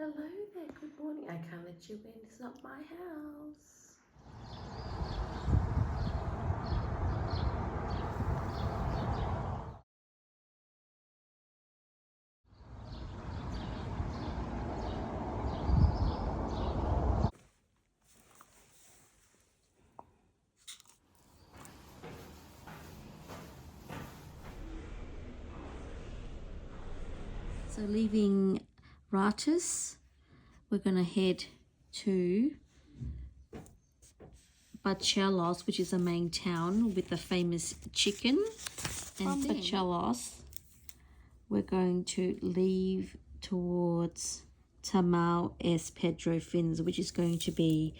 Hello there, good morning. I can't let you in, it's not my house. So leaving Ratis, we're going to head to Portelo, which is a main town with the famous chicken. And Portelo, we're going to leave towards Tamal S.Pedro Fins, which is going to be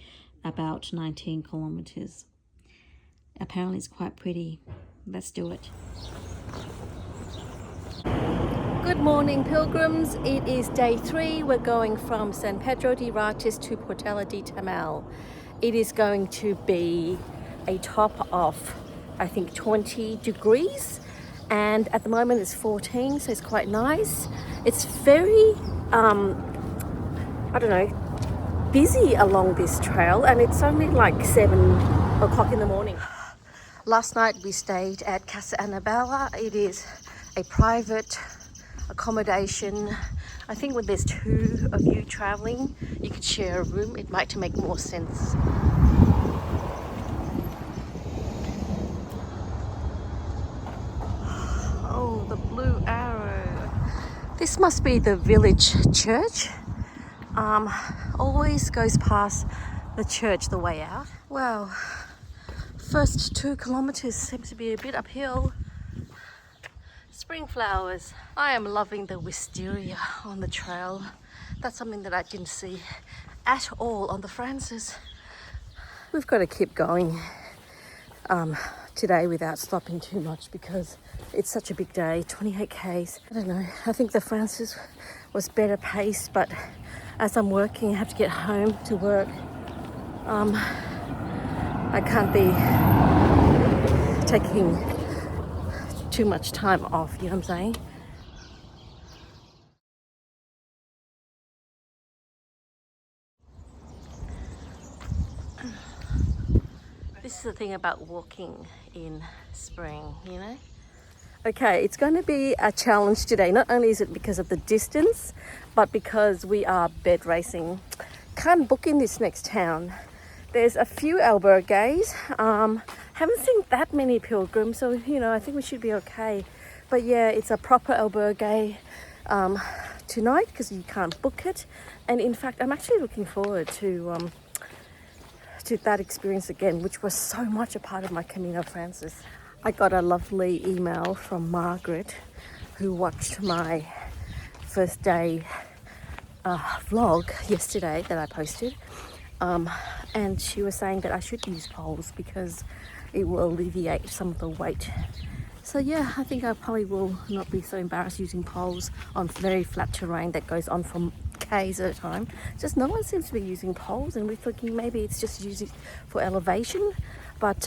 about 19 kilometers. Apparently it's quite pretty. Let's do it. Good morning, pilgrims. It is day 3. We're going from S.Pedro de Ratis to Portelo de Tamal. It is going to be a top of, I think, 20 degrees. And at the moment it's 14, so it's quite nice. It's very, I don't know, busy along this trail, and it's only like 7 o'clock in the morning. Last night we stayed at Casa Annabella. It is a private accommodation. I think when there's 2 of you traveling, you could share a room. It might make more sense. Oh, the blue arrow. This must be the village church. Always goes past the church the way out. Wow, first 2 kilometers seems to be a bit uphill. Spring flowers. I am loving the wisteria on the trail. That's something that I didn't see at all on the Francis. We've got to keep going today without stopping too much because it's such a big day, 28 Ks. I don't know, I think the Francis was better paced, but as I'm working, I have to get home to work. I can't be taking too much time off, you know what I'm saying? This is the thing about walking in spring, you know? Okay, it's going to be a challenge today. Not only is it because of the distance, but because we are bed racing. Can't book in this next town. There's a few albergues. Haven't seen that many pilgrims, so you know, I think we should be okay. But yeah, it's a proper albergue tonight because you can't book it. And in fact, I'm actually looking forward to that experience again, which was so much a part of my Camino Francis. I got a lovely email from Margaret, who watched my first day vlog yesterday that I posted. And she was saying that I should use poles because it will alleviate some of the weight. So yeah, I think I probably will not be so embarrassed using poles on very flat terrain that goes on for Ks at a time. Just no one seems to be using poles, and we're thinking maybe it's just using for elevation. But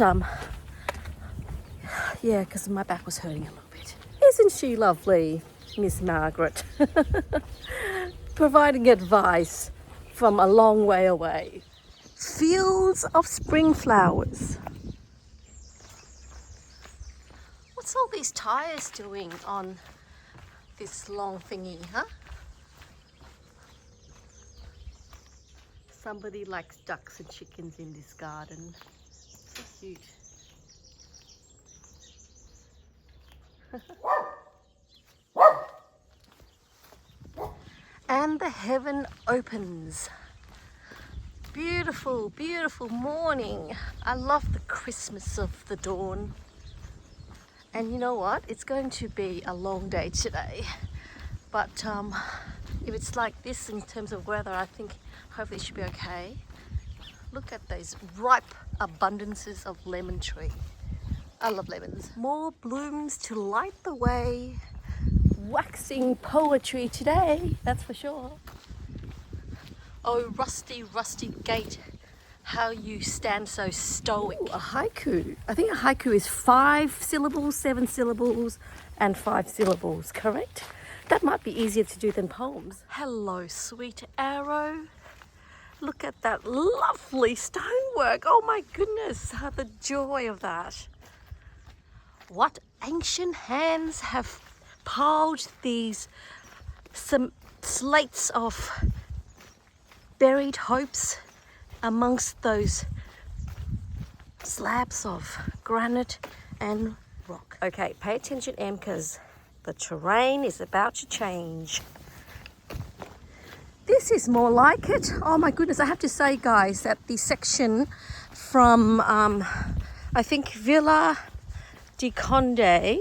yeah, because my back was hurting a little bit. Isn't she lovely, Miss Margaret? Providing advice from a long way away. Fields of spring flowers. What's all these tires doing on this long thingy, huh? Somebody likes ducks and chickens in this garden. So cute. And the heaven opens. Beautiful, beautiful morning. I love the Christmas of the dawn. And you know what? It's going to be a long day today. But if it's like this in terms of weather, I think hopefully it should be okay. Look at those ripe abundances of lemon tree. I love lemons. More blooms to light the way. Waxing poetry today, that's for sure. Oh, rusty, rusty gate, how you stand so stoic. Ooh, a haiku. I think a haiku is 5 syllables, 7 syllables, and 5 syllables, correct? That might be easier to do than poems. Hello, sweet arrow. Look at that lovely stonework. Oh my goodness, the joy of that. What ancient hands have piled these some slates of buried hopes amongst those slabs of granite and rock. Okay, pay attention, Em, because the terrain is about to change. This is more like it. Oh my goodness, I have to say, guys, that the section from I think Villa di Conde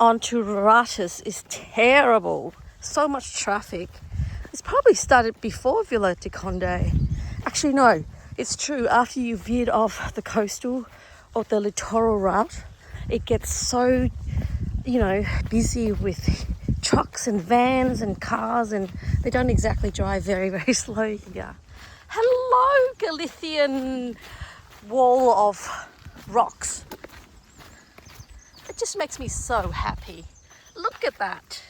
onto Ratus is terrible. So much traffic. It's probably started before Villa di Conde. Actually, no, it's true. After you veered off the coastal or the littoral route, it gets so, you know, busy with trucks and vans and cars, and they don't exactly drive very, very slow here. Hello, Galician wall of rocks. It just makes me so happy. Look at that.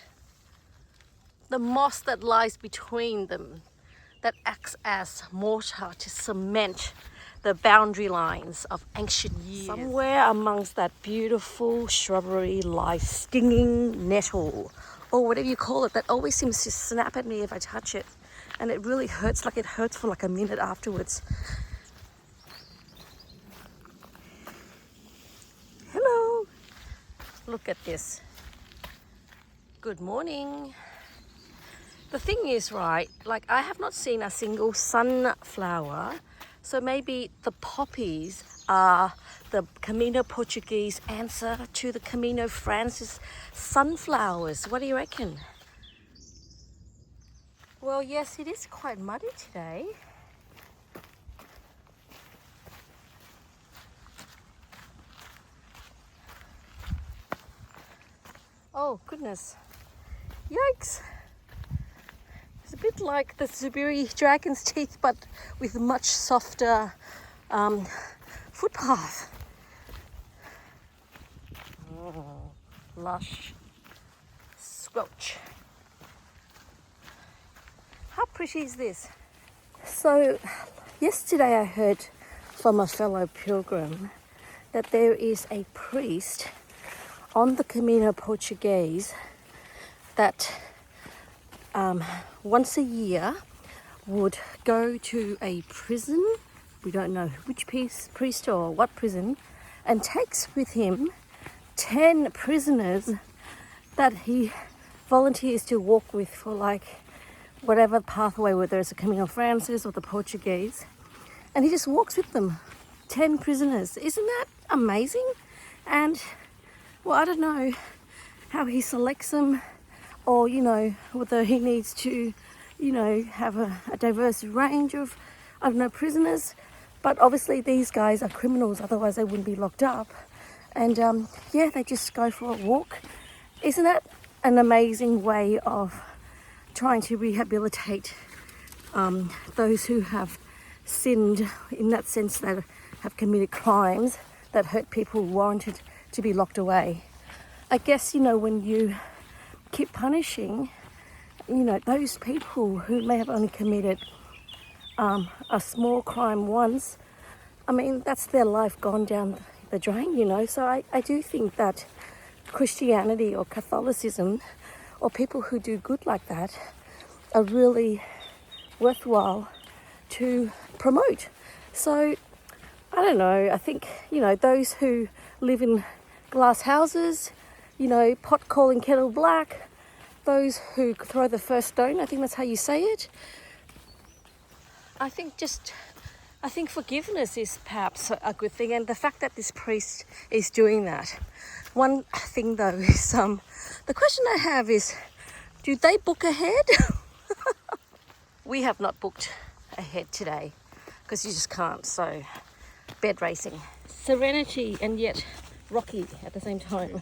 The moss that lies between them, that acts as mortar to cement the boundary lines of ancient years. Somewhere amongst that beautiful shrubbery lies stinging nettle, or whatever you call it, that always seems to snap at me if I touch it. And it really hurts, like it hurts for like a minute afterwards. Hello. Look at this. Good morning. The thing is, right, like I have not seen a single sunflower, so maybe the poppies are the Camino Portuguese answer to the Camino France's sunflowers. What do you reckon? Well, yes, it is quite muddy today. Oh, goodness. Yikes. It's a bit like the Siberi dragon's teeth, but with a much softer footpath. Oh, lush. Squelch. How pretty is this? So, yesterday I heard from a fellow pilgrim that there is a priest on the Camino Portuguese that once a year would go to a prison, we don't know which priest or what prison, and takes with him 10 prisoners that he volunteers to walk with for like whatever pathway, whether it's a Camino Francis or the Portuguese, and he just walks with them, 10 prisoners. Isn't that amazing? And well, I don't know how he selects them, or, you know, whether he needs to, you know, have a diverse range of, I don't know, prisoners. But obviously these guys are criminals, otherwise they wouldn't be locked up. And yeah, they just go for a walk. Isn't that an amazing way of trying to rehabilitate those who have sinned, in that sense, that have committed crimes that hurt people, warranted to be locked away? I guess, you know, when you keep punishing, you know, those people who may have only committed a small crime once, I mean, that's their life gone down the drain, you know. So I do think that Christianity or Catholicism or people who do good like that are really worthwhile to promote. So I don't know, I think, you know, those who live in glass houses, you know, pot calling kettle black, those who throw the first stone, I think that's how you say it. I think forgiveness is perhaps a good thing, and the fact that this priest is doing that. One thing though is, the question I have is, do they book ahead? We have not booked ahead today because you just can't, so bed racing. Serenity and yet rocky at the same time.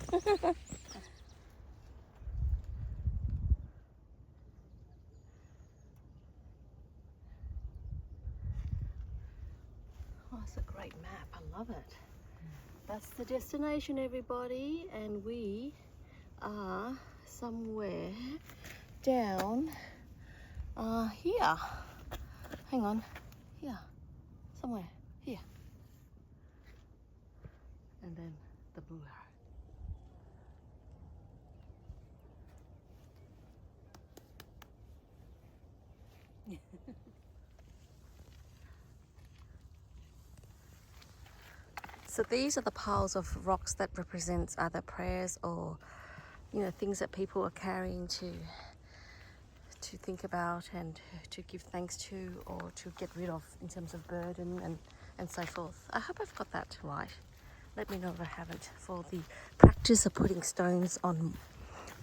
Oh, it's a great map. I love it. That's the destination, everybody, and we are somewhere down here. Hang on, here, somewhere here, and then the blue arrow. So these are the piles of rocks that represents either prayers or, you know, things that people are carrying to think about and to give thanks to or to get rid of in terms of burden and so forth. I hope I've got that right. Let me know if I haven't, for the practice of putting stones on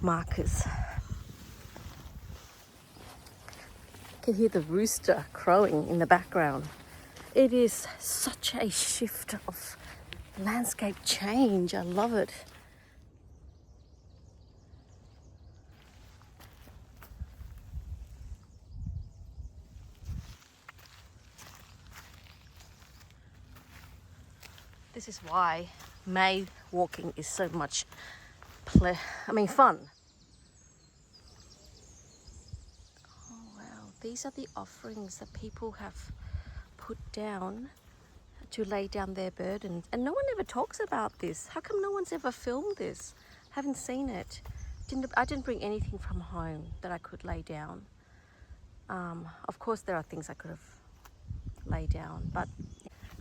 markers. You can hear the rooster crowing in the background. It is such a shift of landscape change. I love it. This is why May walking is so much fun. Oh wow, these are the offerings that people have put down to lay down their burdens, and no one ever talks about this. How come no one's ever filmed this? Haven't seen it. I didn't bring anything from home that I could lay down. Of course there are things I could have laid down, but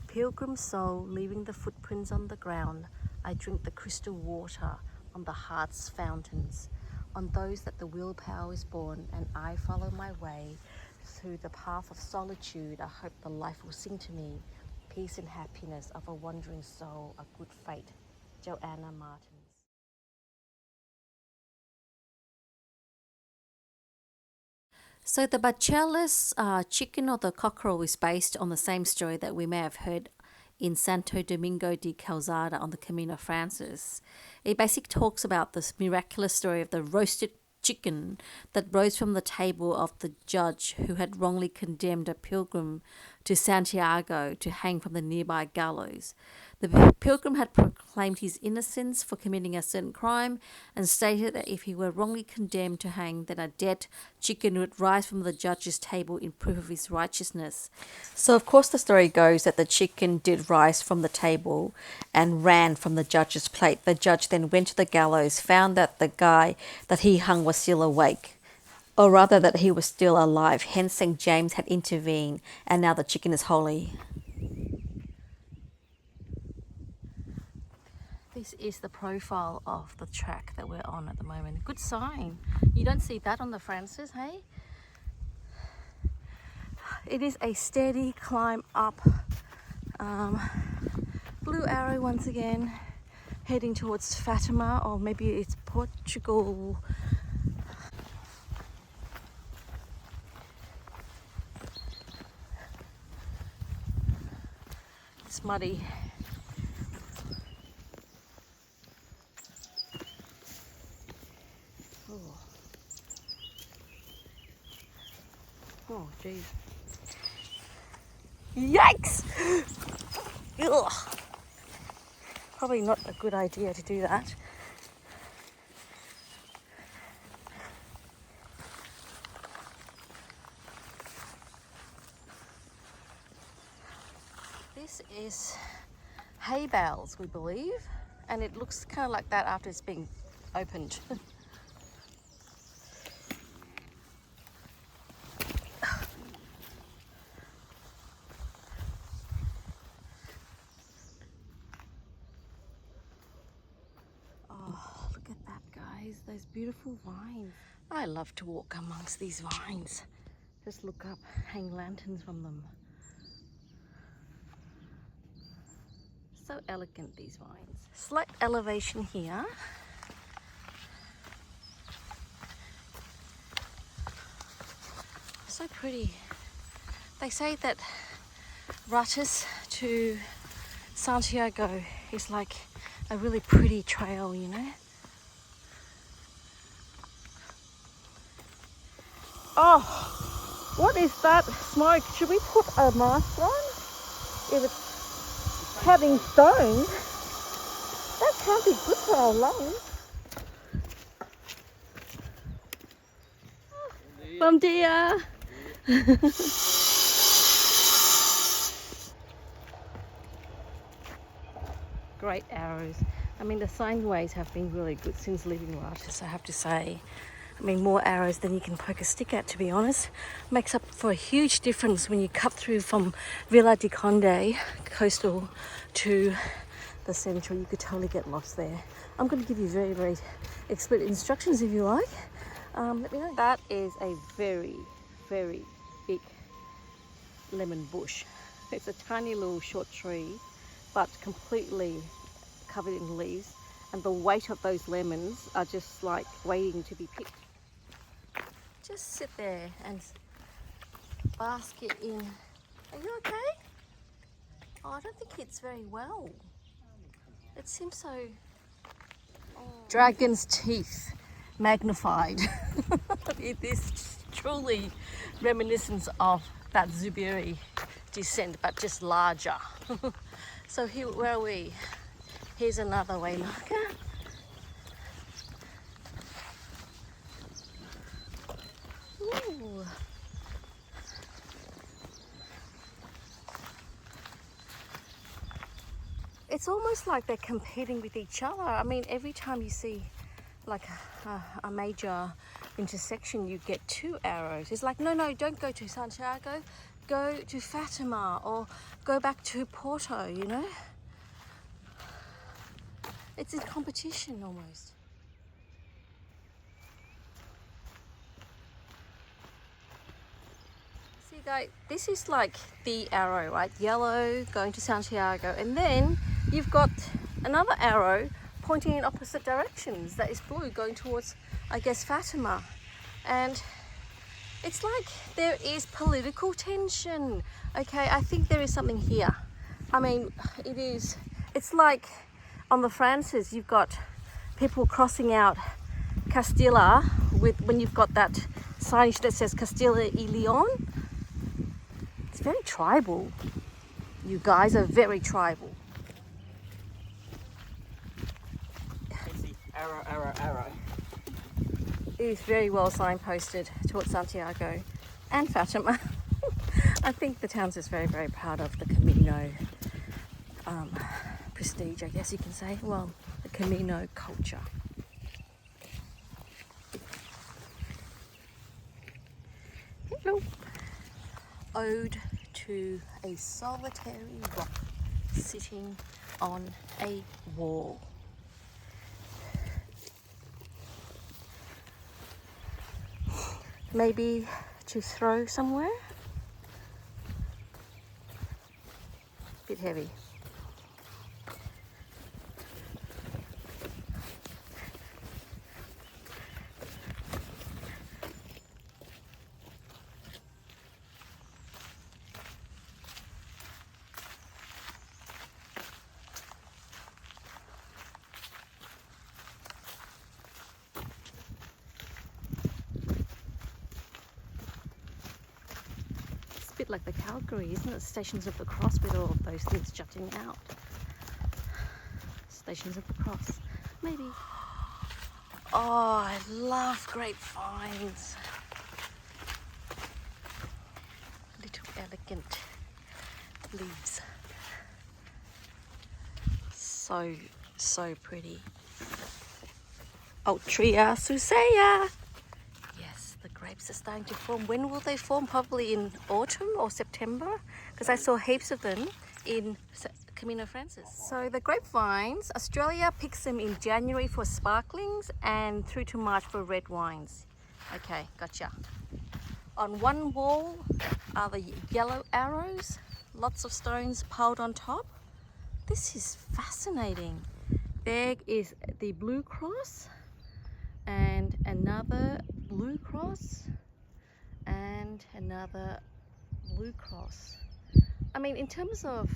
pilgrim soul, leaving the footprints on the ground, I drink the crystal water on the heart's fountains, on those that the willpower is born, and I follow my way through the path of solitude. I hope the life will sing to me, peace and happiness of a wandering soul, a good fate. Joanna Martins. So the Bachelas chicken or the cockerel is based on the same story that we may have heard in Santo Domingo de Calzada on the Camino Francis. It basically talks about this miraculous story of the roasted chicken that rose from the table of the judge who had wrongly condemned a pilgrim to Santiago to hang from the nearby gallows. The pilgrim had proclaimed his innocence for committing a certain crime and stated that if he were wrongly condemned to hang, then a dead chicken would rise from the judge's table in proof of his righteousness. So, of course, the story goes that the chicken did rise from the table and ran from the judge's plate. The judge then went to the gallows, found that the guy that he hung was still awake, or rather that he was still alive. Hence, St. James had intervened, and now the chicken is holy. This is the profile of the track that we're on at the moment. Good sign. You don't see that on the Francis, hey? It is a steady climb up. Blue arrow once again, heading towards Fatima, or maybe it's Portugal. It's muddy. Oh, geez. Yikes! Ugh. Probably not a good idea to do that. This is hay bales, we believe, and it looks kind of like that after it's been opened. Oh, look at that, guys, those beautiful vines. I love to walk amongst these vines. Just look up, hang lanterns from them. So elegant, these vines. Slight elevation here. So pretty. They say that Ratas to Santiago is like a really pretty trail, you know. Oh, what is that smoke? Should we put a mask on? If it's having stones, that can't be good for our lungs. Bom dia. Great arrows. I mean, the sine waves have been really good since leaving Rajas, I have to say. I mean, more arrows than you can poke a stick at, to be honest. Makes up for a huge difference when you cut through from Villa de Conde, coastal, to the central. You could totally get lost there. I'm going to give you very, very explicit instructions if you like. Let me know. That is a very, very big lemon bush. It's a tiny little short tree, but completely covered in leaves. And the weight of those lemons are just like waiting to be picked. Just sit there and bask it in. Are you okay? Oh, I don't think it's very well. It seems so... Oh. Dragon's teeth magnified. It is truly reminiscent of that Zubiri descent, but just larger. So here, where are we? Here's another way marker. Ooh. It's almost like they're competing with each other. I mean, every time you see like a major intersection, you get 2 arrows. It's like, no, don't go to Santiago, go to Fatima or go back to Porto, you know? It's in competition almost. See guys, this is like the arrow, right? Yellow going to Santiago, and then you've got another arrow pointing in opposite directions that is blue going towards, I guess, Fatima. And it's like there is political tension. Okay, I think there is something here. I mean, it's like on the Frances, you've got people crossing out Castilla when you've got that signage that says Castilla y Leon. It's very tribal. You guys are very tribal. Arrow, arrow, arrow. It is very well signposted towards Santiago and Fatima. I think the town's just very, very proud of the Camino prestige, I guess you can say. Well, the Camino culture. Hello. Ode to a solitary rock sitting on a wall. Maybe to throw somewhere. Bit heavy. Bit like the Calgary, isn't it? Stations of the Cross with all of those things jutting out. Stations of the Cross, maybe. Oh, I love grapevines. Little elegant leaves. So pretty. Altria Susea. The grapes are starting to form. When will they form? Probably in autumn or September, because I saw heaps of them in Camino Frances. So the grapevines, Australia picks them in January for sparklings and through to March for red wines. Okay, gotcha. On one wall are the yellow arrows, lots of stones piled on top. This is fascinating. There is the blue cross and another blue cross and another blue cross. I mean, in terms of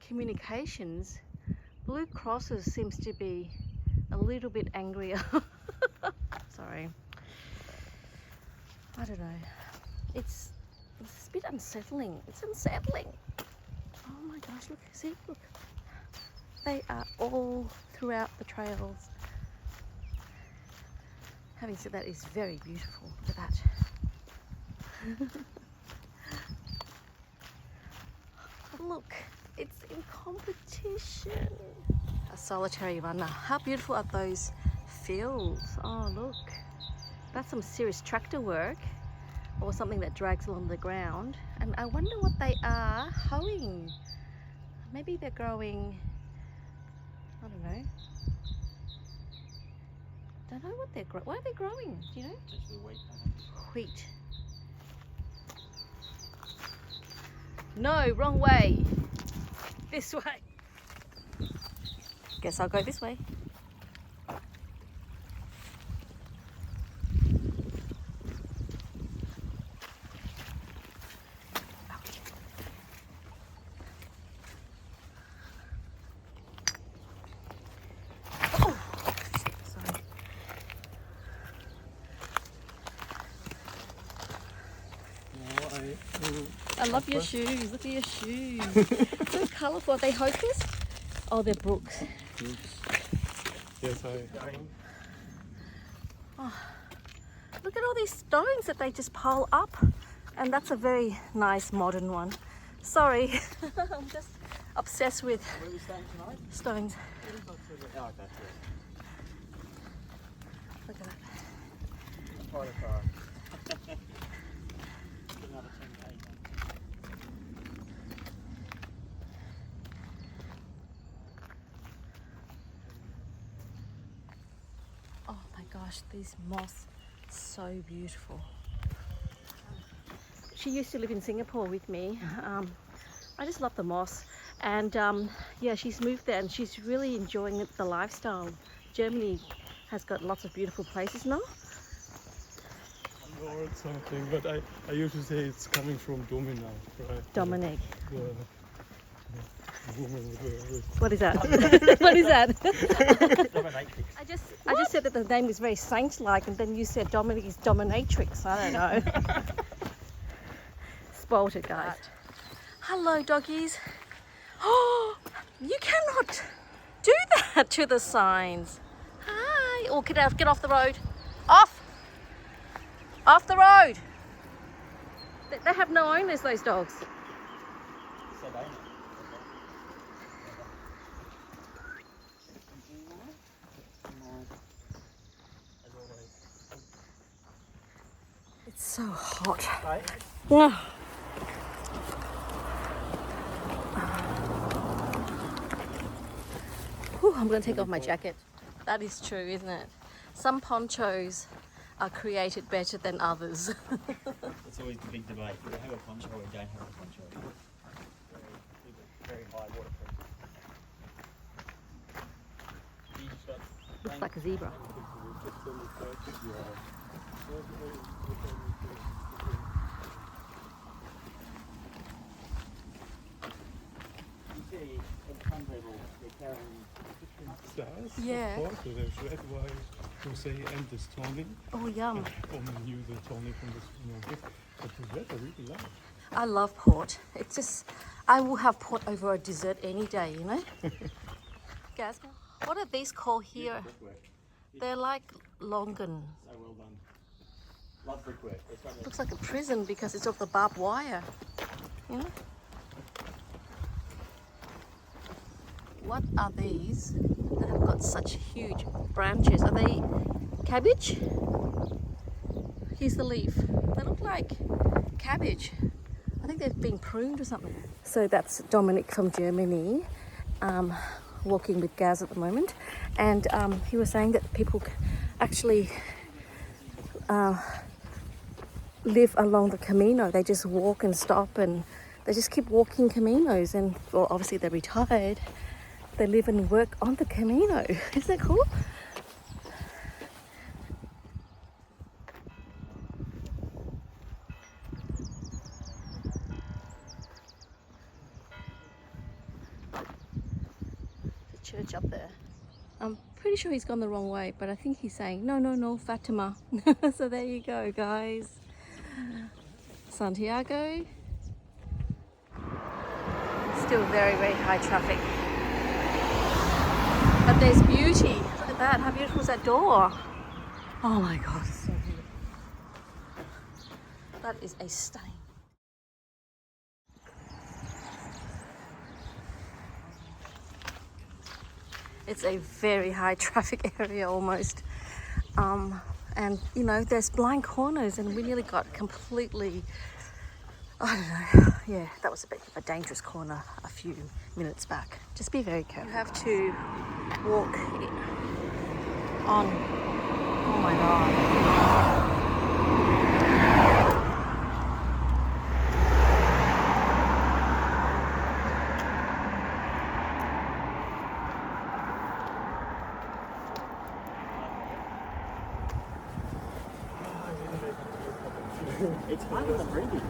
communications, blue crosses seems to be a little bit angrier. Sorry. I don't know. It's a bit unsettling. It's unsettling. Oh my gosh, look, see, look. They are all throughout the trails. Having said that, it's very beautiful. Look at that. Look, it's in competition. A solitary runner. How beautiful are those fields? Oh, look. That's some serious tractor work, or something that drags along the ground. And I wonder what they are hoeing. Maybe they're growing, I don't know. Don't know what they're growing. What are they growing? Do you know? Wheat. No, wrong way. This way. Guess I'll go this way. I love your shoes. Look at your shoes. So colourful. Are they hokers? Oh, they're Brooks. Yes, Oh, look at all these stones that they just pile up. And that's a very nice modern one. Sorry. I'm just obsessed with Where are we staying tonight? stones. Oh, okay. Look at that. Quite a car. Oh my gosh, these moss, so beautiful. She used to live in Singapore with me. I just love the moss, and yeah, she's moved there and she's really enjoying the lifestyle. Germany has got lots of beautiful places now. Or something, but I usually say it's coming from Domino, right? Dominic. The woman with What is that? What is that? I just said that the name is very saint-like, and then you said Dominic is dominatrix. I don't know. Spoiled it, guys. Hello, doggies. Oh, you cannot do that to the signs. Hi. Oh, get off the road. Off the road. They have no owners, those dogs. It's so hot. Yeah. Whew, I'm going to take off my jacket. That is true, isn't it? Some ponchos are created better than others. It's always the big debate. Do they have a poncho or don't have a poncho? very high waterproof. Looks like a zebra. Stars, Yeah. of course, so there's red, white, rosé, and this tawny. Oh, yum. Only knew the tawny from this, but the red I really like. I love port. It's just, I will have port over a dessert any day, you know? Guys, what are these called here? They're like longan. So well done. Love brickwork. Looks like a prison because it's of the barbed wire, you know? What are these that have got such huge branches? Are they cabbage? Here's the leaf. They look like cabbage. I think they've been pruned or something. So that's Dominic from Germany, walking with Gaz at the moment. And he was saying that people actually live along the Camino. They just walk and stop and they just keep walking Caminos. And well, obviously they're retired. They live and work on the Camino. Isn't that cool? The church up there. I'm pretty sure he's gone the wrong way, but I think he's saying, no, no, no, Fatima. So there you go, guys. Santiago. Still very, very high traffic. But there's beauty. Look at that. How beautiful is that door? Oh my God. It's so beautiful. That is a stunning. It's a very high traffic area almost. And you know, there's blind corners and we nearly got completely, I don't know, yeah, that was a bit of a dangerous corner a few minutes back. Just be very careful. You have to walk on, oh my God. It's harder than reading.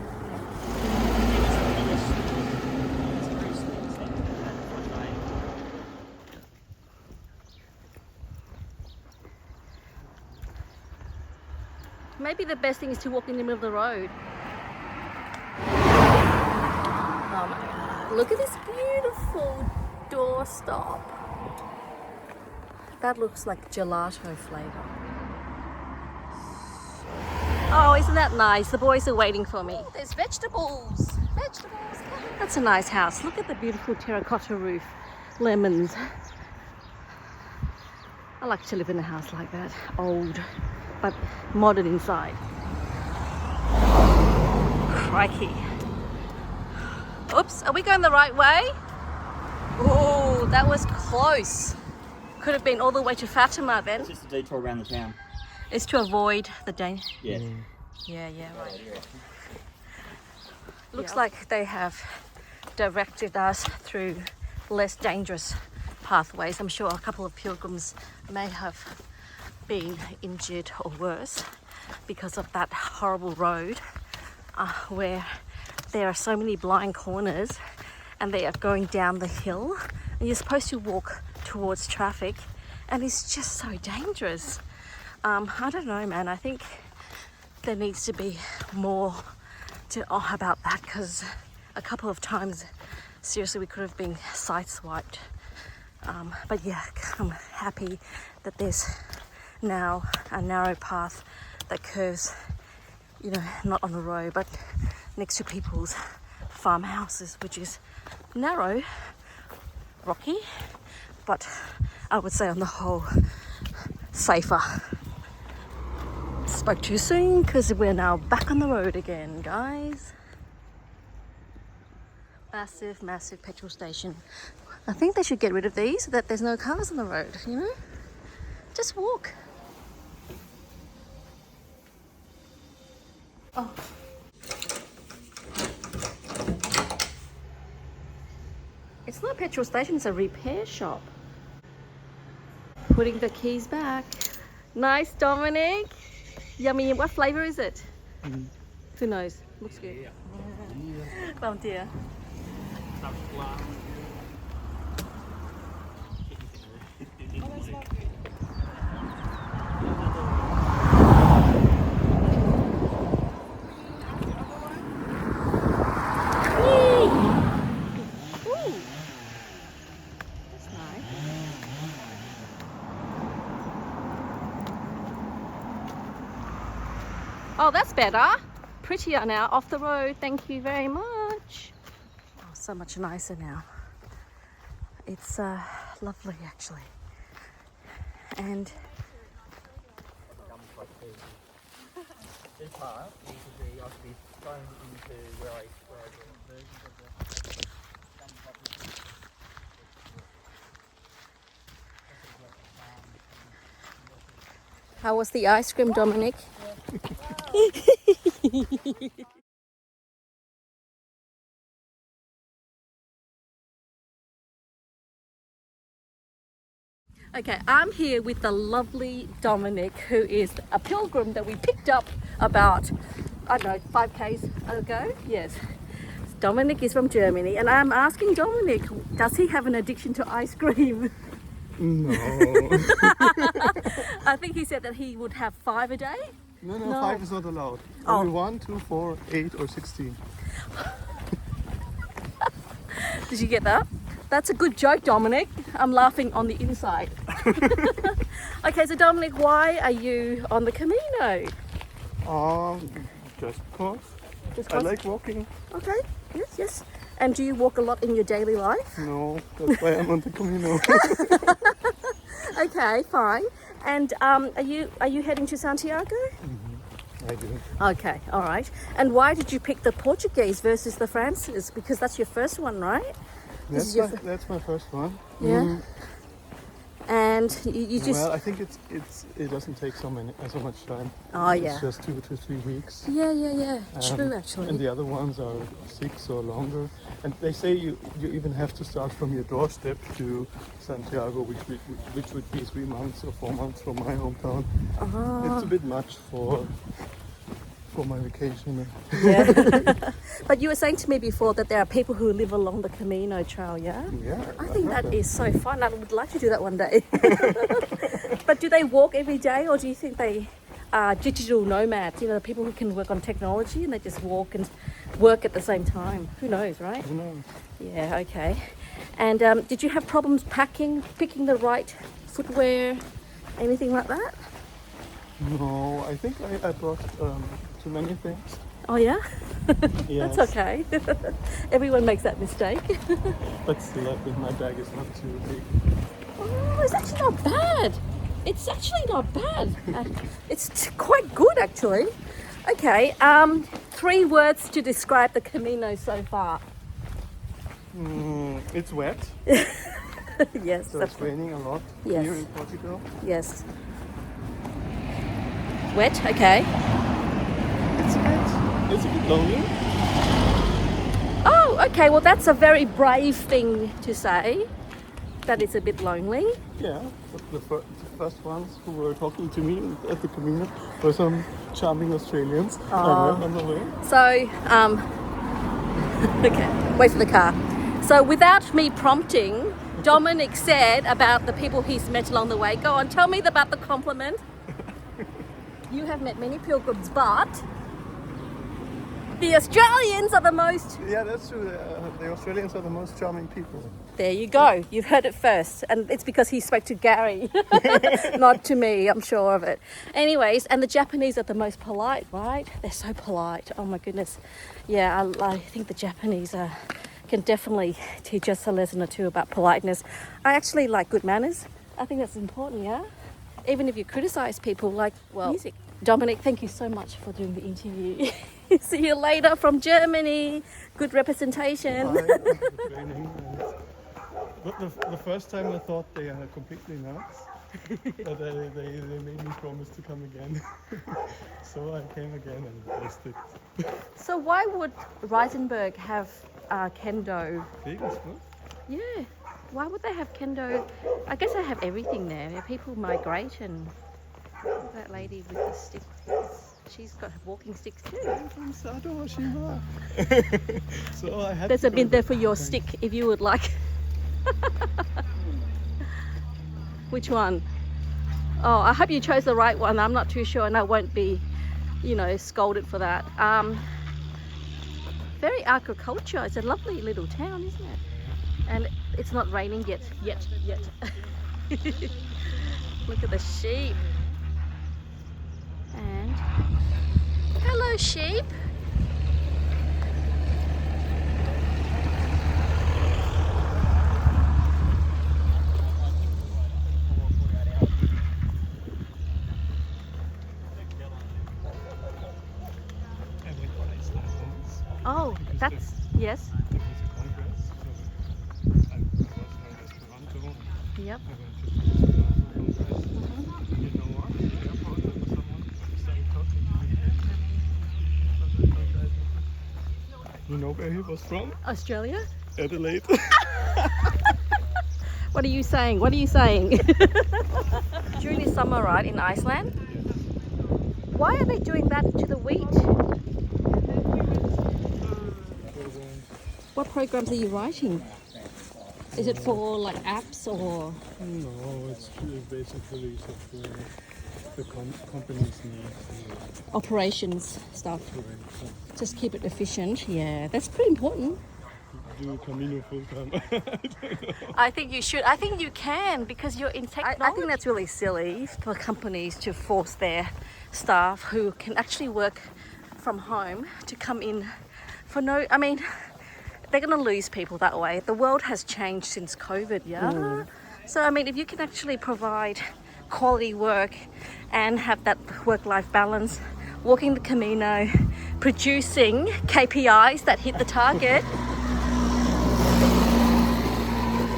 Maybe the best thing is to walk in the middle of the road. Oh my God. Look at this beautiful doorstop. That looks like gelato flavor. Oh, isn't that nice? The boys are waiting for me. There's vegetables. Vegetables. That's a nice house. Look at the beautiful terracotta roof. Lemons. I like to live in a house like that. Old, but modern inside. Crikey. Oops, are we going the right way? Oh, that was close. Could have been all the way to Fatima then. It's just a detour around the town. It's to avoid the danger. Yeah. Yeah, right. Looks like they have directed us through less dangerous pathways. I'm sure a couple of pilgrims may have been injured or worse because of that horrible road where there are so many blind corners and they are going down the hill and you're supposed to walk towards traffic and it's just so dangerous. I don't know, man. I think there needs to be more about that because a couple of times, seriously, we could have been sideswiped. But yeah, I'm happy that there's now a narrow path that curves, you know, not on the road, but next to people's farmhouses, which is narrow, rocky, but I would say on the whole, safer. Spoke too soon because we're now back on the road again, guys. Massive petrol station. I think they should get rid of these so that there's no cars on the road, you know? Just walk. Oh. It's not a petrol station, it's a repair shop. Putting the keys back. Nice, Dominic. Yummy. What flavour is it? Who knows? Looks good. Bom dia. Oh, that's better. Prettier now, off the road. Thank you very much. Oh, so much nicer now. It's lovely, actually. And This part needs to be, I should be going into where I do versions of the how was the ice cream, Dominic? Okay, I'm here with the lovely Dominic, who is a pilgrim that we picked up about, I don't know, 5Ks ago. Yes. Dominic is from Germany, and I'm asking Dominic, does he have an addiction to ice cream? No. I think he said that he would have 5 a day. No, No. 5 is not allowed. Oh. Only 1, 2, 4, 8 or 16. Did you get that? That's a good joke, Dominic. I'm laughing on the inside. Okay, so Dominic, why are you on the Camino? Just cause. Just I 'cause? like walking. Okay. Yes, yes. And do you walk a lot in your daily life? No, that's why I'm on the Camino. Okay, fine. And are you heading to Santiago? I do. Okay, all right. And why did you pick the Portuguese versus the Francis? Because that's your first one, right? This is your That's my first one. Yeah. And you just Well, I think it doesn't take so much time. oh It's yeah. just 2 to 3 weeks. Yeah. True, And actually. the other ones are 6 or longer. And they say you even have to start from your doorstep to Santiago, which would be 3 months or 4 months from my hometown. It's a bit much for my vacation. Yeah. But you were saying to me before that there are people who live along the Camino Trail, yeah? Yeah. I think that is so fun. I would like to do that one day. But do they walk every day, or do you think they are digital nomads? You know, the people who can work on technology and they just walk and work at the same time. Who knows, right? Who knows? Yeah, okay. And did you have problems picking the right footwear, anything like that? No, I think I brought too many things. Oh yeah? Yes. That's okay. Everyone makes that mistake. But still, I think my bag is not too big. Oh, it's actually not bad. It's actually not bad. It's quite good, actually. Okay, 3 words to describe the Camino so far. It's wet, Yes, so that's it's raining a lot Yes. here in Portugal. yes. Wet, okay. It's a bit lonely. Oh, okay, well that's a very brave thing to say, that it's a bit lonely. Yeah, but the first ones who were talking to me at the Camino were some charming Australians I met on the way. So, okay, wait for the car. So without me prompting, Dominic said about the people he's met along the way. Go on, tell me about the compliment. You have met many pilgrims, but the Australians are the most... Yeah, that's true. The Australians are the most charming people. There you go. You've heard it first. And it's because he spoke to Gary, not to me. I'm sure of it. Anyways, and the Japanese are the most polite, right? They're so polite. Oh my goodness. Yeah, I think the Japanese can definitely teach us a lesson or two about politeness. I actually like good manners. I think that's important, yeah? Even if you criticize people, like, well, music. Dominic, thank you so much for doing the interview. See you later from Germany. Good representation. But the first time I thought they are completely nuts, but they made me promise to come again. So I came again and they sticked. So why would Reisenberg have kendo? Vegan food? Yeah, why would they have kendo? I guess they have everything there. People migrate, and that lady with the stick, she's got walking sticks too. From Sato Shiba. So I had There's to a go bin there back. for your stick if you would like. Which one? Oh, I hope you chose the right one. I'm not too sure, and I won't be, scolded for that. Very agriculture. It's a lovely little town, isn't it? And it's not raining yet. Look at the sheep. And hello, sheep. Oh, that's yes. There was a congress. So I was known as Toronto. Yep. I went to the Toronto congress. And you know what? At the airport there was someone started talking to me. You know where he was from? Australia. Adelaide. What are you saying? What are you saying? During the summer, right, in Iceland? Why are they doing that to the wheat? What programs are you writing? Is it for like apps or? No, it's basically the companies need Operations stuff. to Just keep it efficient. Yeah, that's pretty important. do Camino full time. I don't know. I think you should. I think you can because you're in technology. I think that's really silly for companies to force their staff who can actually work from home to come in for no, I mean, they're going to lose people that way. The world has changed since COVID, yeah? So, I mean, if you can actually provide quality work and have that work-life balance, walking the Camino, producing KPIs that hit the target,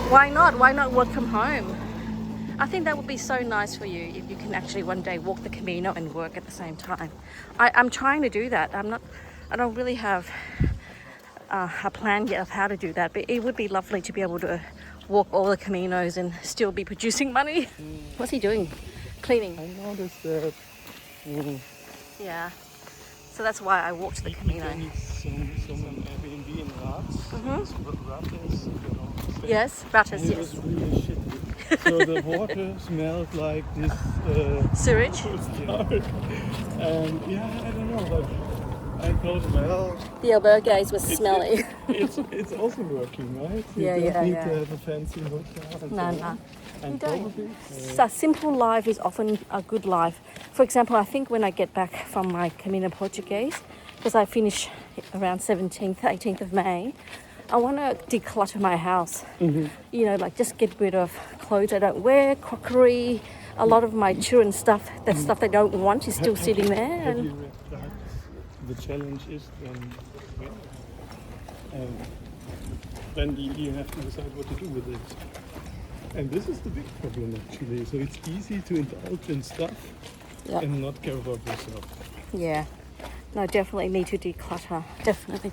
why not? Why not work from home? I think that would be so nice for you if you can actually one day walk the Camino and work at the same time. I'm trying to do that. I don't really have a plan yet of how to do that, but it would be lovely to be able to walk all the Caminos and still be producing money. What's he doing? Cleaning. I noticed that. Yeah. So that's why I walked the Camino. There is some Airbnb in Graz. Rattes, you know. Yes, Rattes, And it yes. was really shitty. So the water smelled like this Sewage? stuff. And yeah, I don't know, but I thought, well, The albergues was smelly. it's also working, right? You Yeah, don't yeah, need yeah. to have a fancy hotel. And No, so no. on. And You don't. probably, So a simple life is often a good life. For example, I think when I get back from my Camino Portuguese, because I finish around 17th, 18th of May, I want to declutter my house. You know, like just get rid of clothes I don't wear, crockery, a lot of my children's stuff, that stuff they don't want is still sitting there. have And you read that? The challenge is then you have to decide what to do with it. And this is the big problem actually. So it's easy to indulge in stuff Yep. and not care about yourself. yeah, no, definitely need to declutter. Definitely.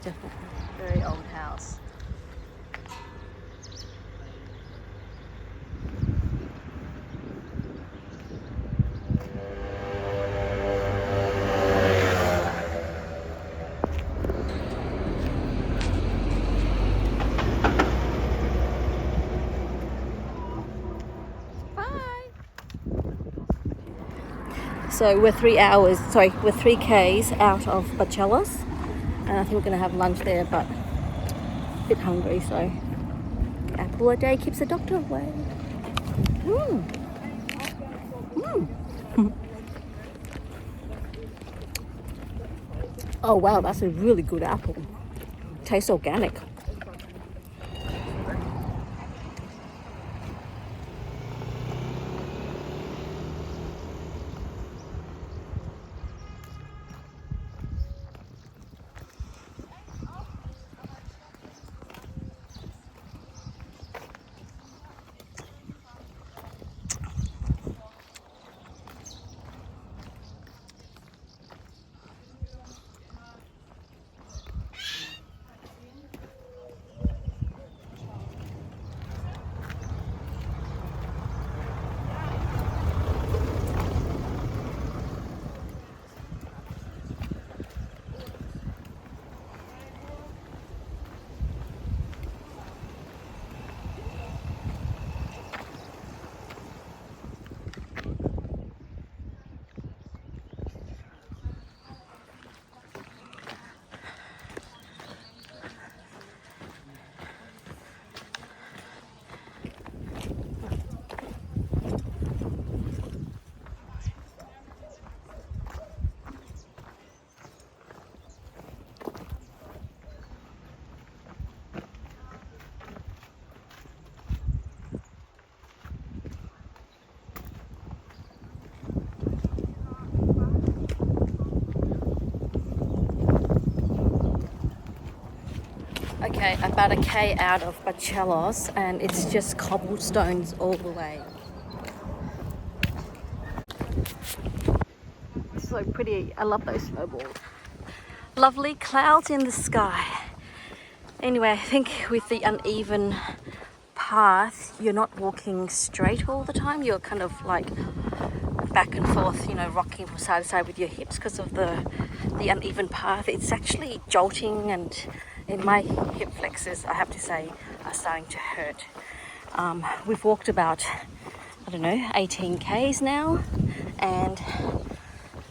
Very old house. So we're 3 Ks out of Barcelos, and I think we're going to have lunch there, but a bit hungry, so apple a day keeps the doctor away. Oh wow, that's a really good apple. Tastes organic. Okay, about a K out of Barcelos, and it's just cobblestones all the way. So pretty. I love those snowballs. Lovely clouds in the sky. Anyway, I think with the uneven path, you're not walking straight all the time. You're kind of like back and forth, you know, rocking from side to side with your hips because of the uneven path. It's actually jolting, and in my hip flexors, I have to say, are starting to hurt. We've walked about, I don't know, 18 Ks now, and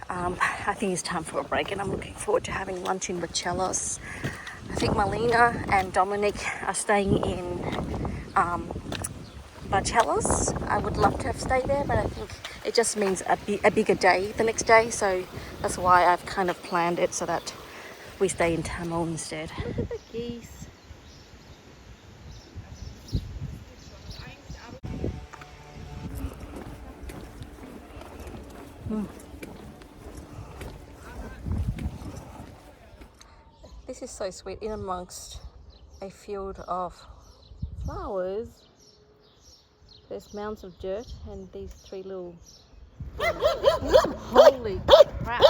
I think it's time for a break, and I'm looking forward to having lunch in Barcelos. I think Marlena and Dominic are staying in Barcelos. I would love to have stayed there, but I think it just means a bigger day the next day, so That's why I've kind of planned it so that we stay in Tamil instead. Look at the geese. This is so sweet. In amongst a field of flowers, there's mounds of dirt and these three little... Holy crap!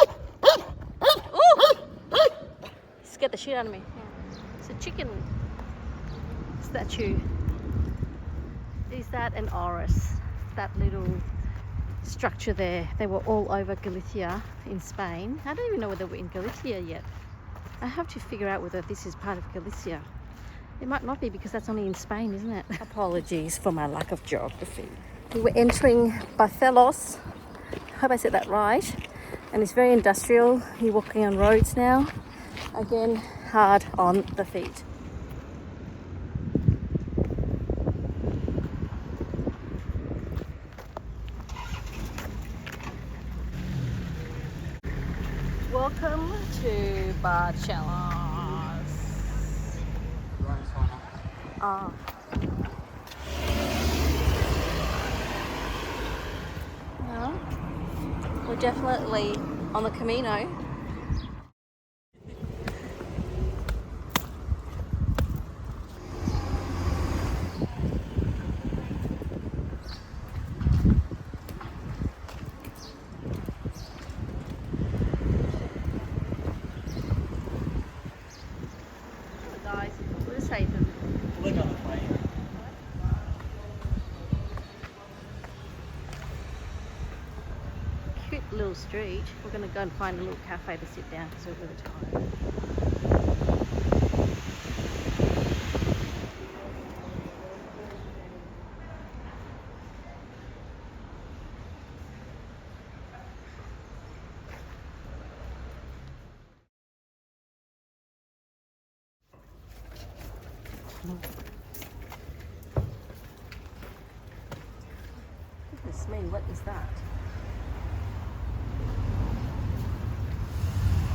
Ooh! Scared the shit out of me. It's a chicken statue. Is that an Oris? That little structure there. They were all over Galicia in Spain. I don't even know whether we're in Galicia yet. I have to figure out whether this is part of Galicia. It might not be because that's only in Spain, isn't it? Apologies for my lack of geography. We were entering Barcelos. I hope I said that right. And it's very industrial. You're walking on roads now. Again, hard on the feet. Welcome to Barcelos. Ah. Well, we're definitely on the Camino. Guys, we're safe. Look on the plane. Cute little street. We're going to go and find a little cafe to sit down because we're really tired. Goodness me, what is that?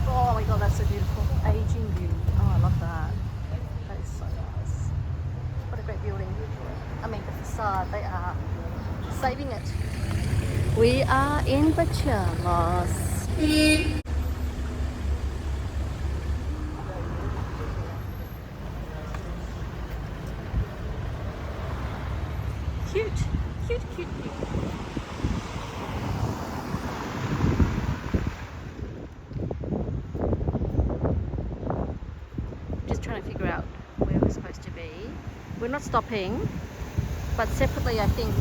Oh my god, that's so beautiful. Aging beauty. Oh, I love that. That is so nice. What a great building. I mean, the facade, they are saving it. We are in Barcelos. Cute, cute, cute, cute. Just trying to figure out where we're supposed to be. We're not stopping, but separately I think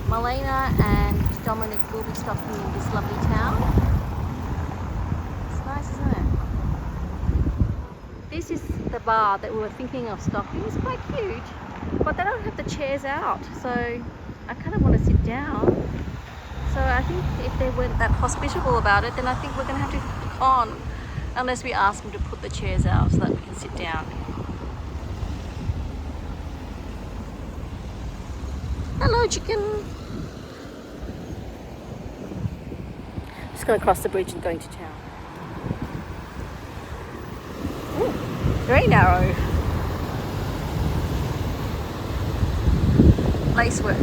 Malena and Dominic will be stopping in this lovely town. It's nice, isn't it? This is the bar that we were thinking of stopping. It's quite cute, but they don't have the chairs out, so I kind of want to sit down. So I think if they weren't that hospitable about it, then I think we're going to have to click on, unless we ask them to put the chairs out so that we can sit down. Hello, chicken. Just going to cross the bridge and going to town. Ooh, very narrow. Lacework.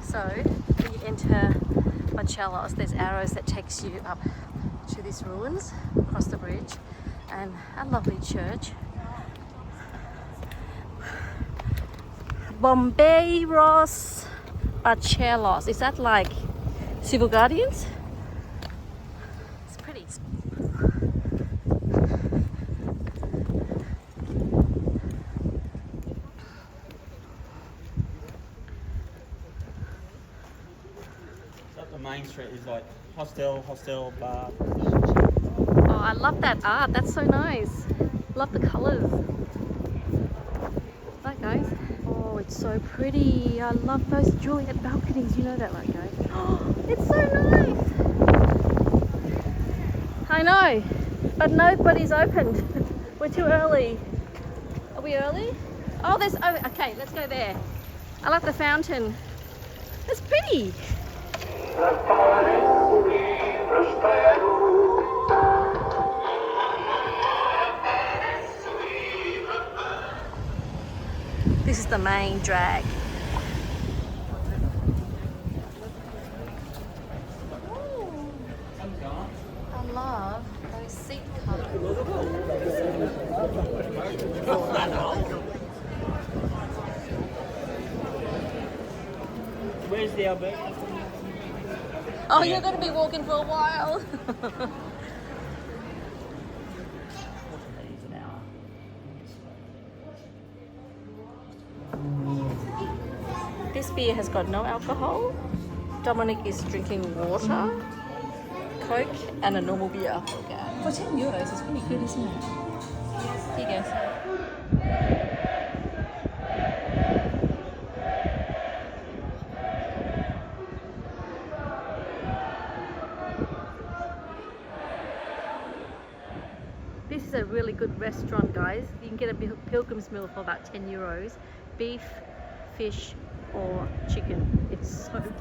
So when you enter Portelo, there's arrows that takes you up to these ruins across the bridge and a lovely church. Bombeiros Portelos. Is that like civil guardians? It's pretty. the main street is like hostel, bar. Oh, I love that art. That's so nice. Love the colours. Right, guys. Oh, it's so pretty. I love those Juliet balconies. You know that, right, guys? Oh, it's so nice. I know, but nobody's opened. We're too early. Are we early? Oh, there's. Oh, okay. Let's go there. I like the fountain. It's pretty. This is the main drag. Ooh, I love those seat covers. Where's the Albert? Oh, you're going to be walking for a while. This beer has got no alcohol. Dominic is drinking water, Coke, and a normal beer. For €10, it's pretty good, isn't it? Here you go. This is a really good restaurant, guys. You can get a pilgrim's meal for about €10. Beef, fish, or chicken. It's so good.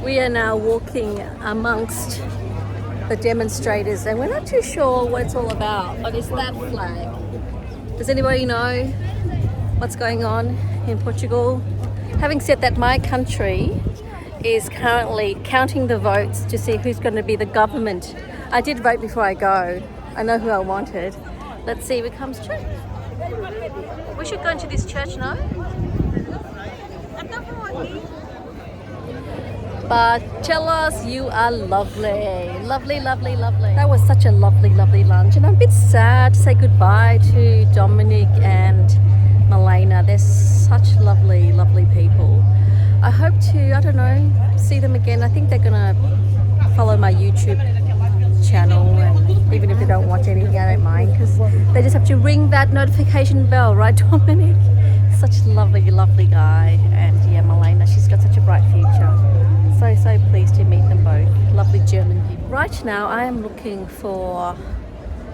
We are now walking amongst the demonstrators and we're not too sure what it's all about, but it's that flag. Does anybody know what's going on in Portugal? Having said that, my country is currently counting the votes to see who's going to be the government. I did vote before I go. I know who I wanted. Let's see if it comes true. We should go into this church now. But tell us you are lovely. Lovely, lovely, lovely. That was such a lovely, lovely lunch. And I'm a bit sad to say goodbye to Dominic and Milena. They're such lovely, lovely people. I hope to, I don't know, see them again. I think they're going to follow my YouTube channel. And even if they don't watch anything, I don't mind. Because they just have to ring that notification bell, right, Dominic? Such a lovely, lovely guy. And yeah, Milena, she's got such a bright future. So pleased to meet them both. Lovely German people. Right now I am looking for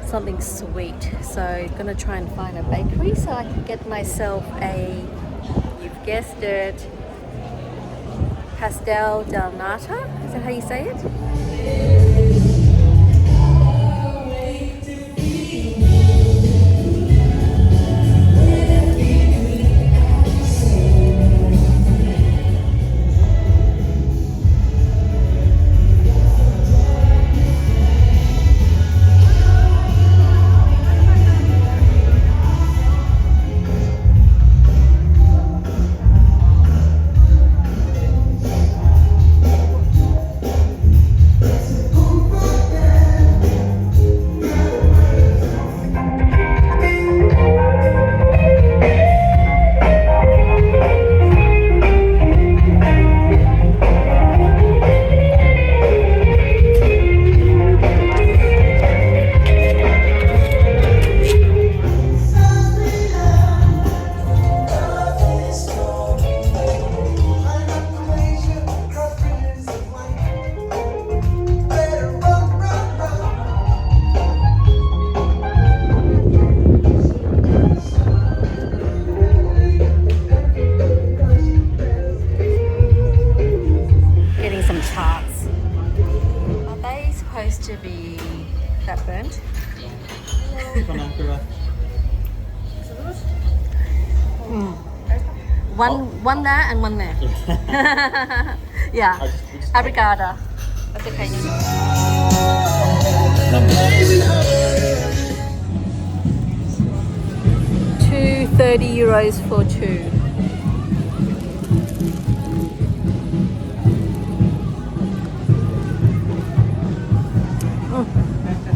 something sweet. So I'm gonna try and find a bakery so I can get myself a, you've guessed it, pastel del nata. Is that how you say it? One there and one there. Yeah. We just Obrigada. That's okay. 230 euros for two.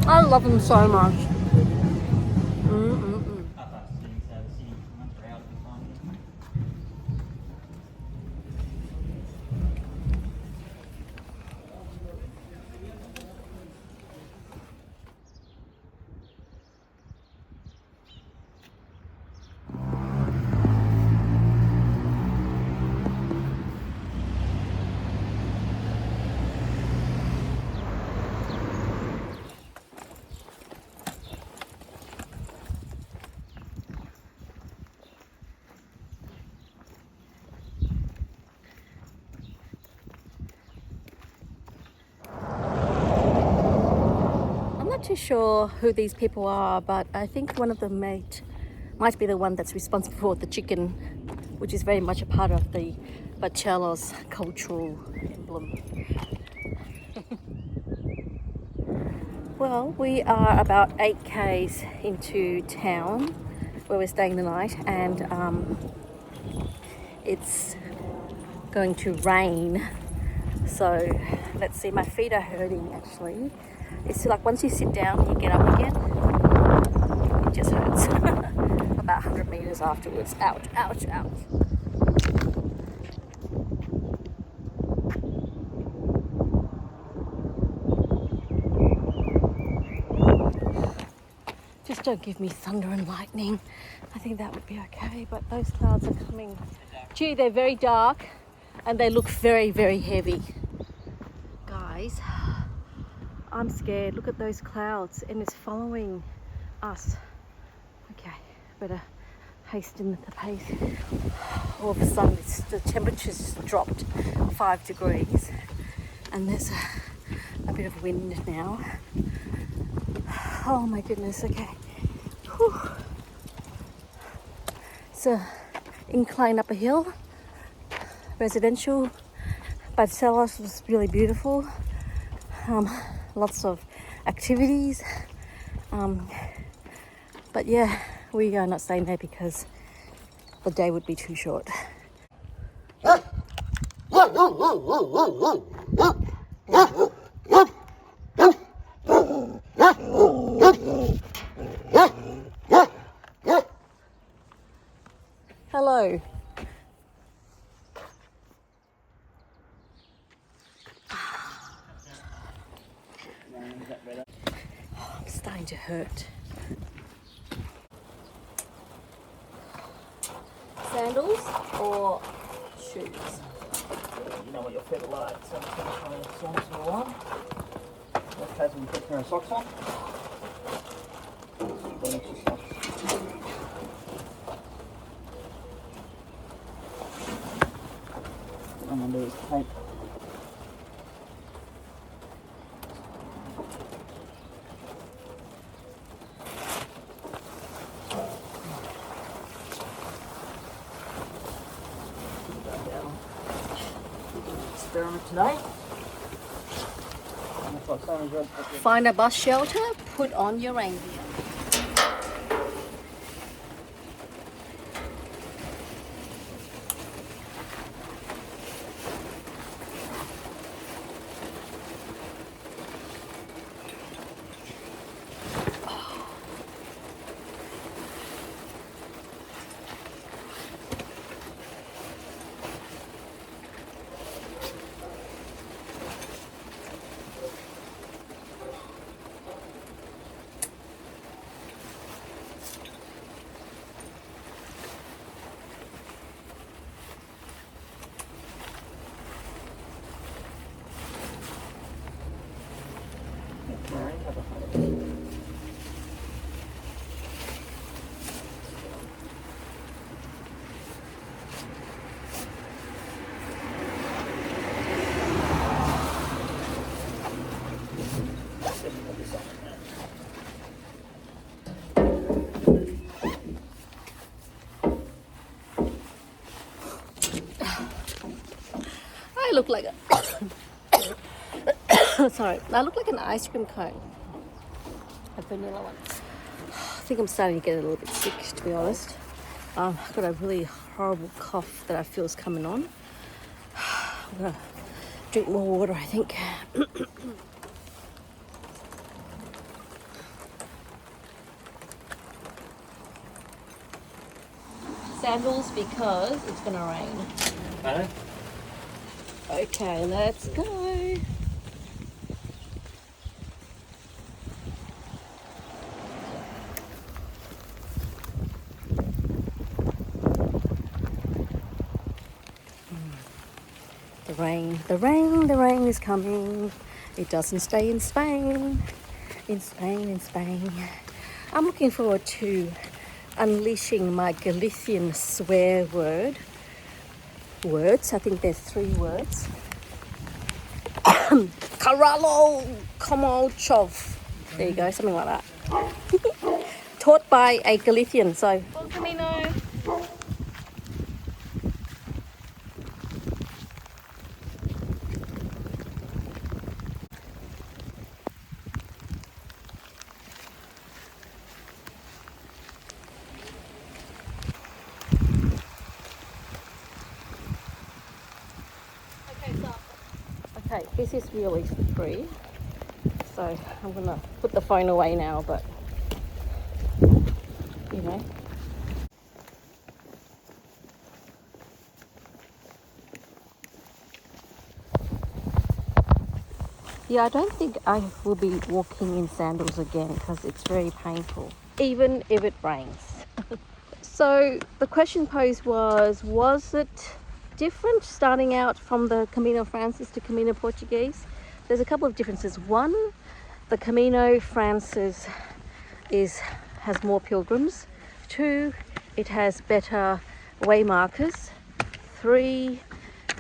I love them so much. Not too sure who these people are, but I think one of them might be the one that's responsible for the chicken, which is very much a part of the Portelo's cultural emblem. Well, we are about 8 k's into town where we're staying the night, and it's going to rain. So let's see, my feet are hurting actually. It's like once you sit down, you get up again, it just hurts. About 100 meters afterwards. Ouch, ouch, ouch. Just don't give me thunder and lightning. I think that would be okay, but those clouds are coming. Gee, they're very dark and they look very, very heavy. Guys, I'm scared. Look at those clouds and it's following us. Okay, better hasten the pace. All of a sudden the temperature's dropped 5 degrees and there's a bit of wind now. Oh my goodness, okay. Whew. It's an incline up a hill, residential. Barcelos was really beautiful. Lots of activities. But yeah, we are not staying there because the day would be too short. Hello. I'm starting to hurt. Sandals or shoes? You know what your feet are like, so I'm just going to try and socks all on. Let's have some put a pair of socks on. What I'm going to do is tape. Experiment today. Find a bus shelter, put on your reindeer. I look like a sorry, I look like an ice cream cone. A vanilla one. I think I'm starting to get a little bit sick, to be honest. I've got a really horrible cough that I feel is coming on. I'm gonna drink more water, I think. Sandals because it's gonna rain. Okay, let's go. The rain is coming. It doesn't stay in Spain. In Spain. I'm looking forward to unleashing my Galician swear words. I think there's 3 words. Caralo Komochov. There you go, something like that. Taught by a Galician, so. Bon Camino. Okay, this is really free, so I'm gonna put the phone away now, but you know. Yeah, I don't think I will be walking in sandals again because it's very painful, even if it rains. So the question posed was it different starting out from the Camino Francis to Camino Portuguese? There's a couple of differences. One, the Camino Francis has more pilgrims. 2, it has better way markers. 3,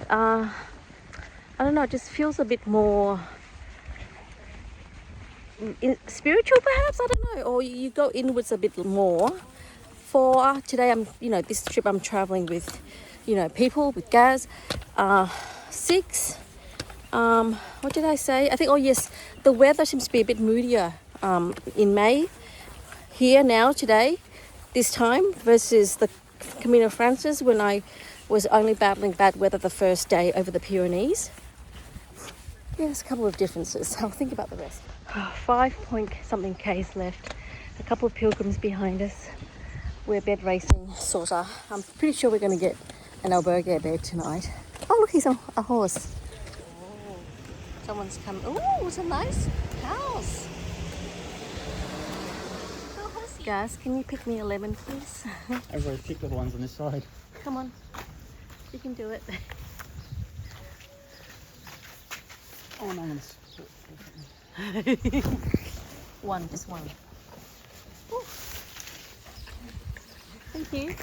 I don't know, it just feels a bit more spiritual perhaps, I don't know, or you go inwards a bit more. For today, this trip I'm traveling with, people, with Gaz. 6, what did I say? I think, oh yes, the weather seems to be a bit moodier in May, here now, today, this time, versus the Camino Francis when I was only battling bad weather the first day over the Pyrenees. Yeah, there's a couple of differences. I'll think about the rest. 5 point something K's left. A couple of pilgrims behind us. We're bed racing, sorta. I'm pretty sure we're going to get an albergue bed tonight. Oh, look, he's a horse. Oh, someone's come. Oh, it's a nice house. Guys, can you pick me a lemon, please? Everybody pick the ones on this side. Come on, you can do it. Oh no, One, just one. Ooh. Thank you.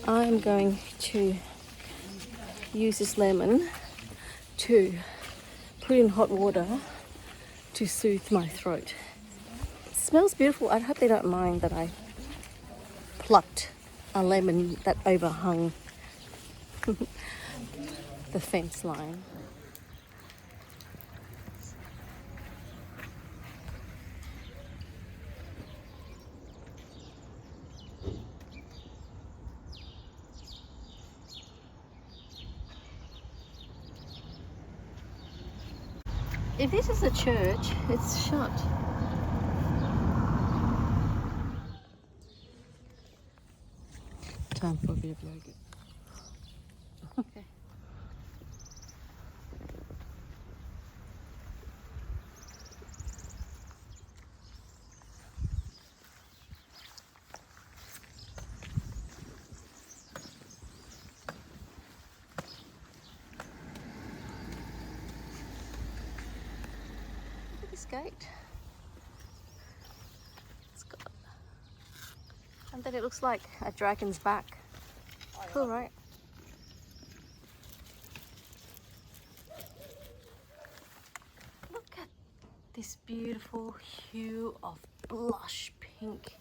I'm going to use this lemon to put in hot water to soothe my throat. It smells beautiful. I hope they don't mind that I plucked a lemon that overhung the fence line. If this is a church, it's shut. Time for a bit of yoga. Okay. Look at this gate. It's got, and then it looks like a dragon's back. Cool, right? Look at this beautiful hue of blush pink.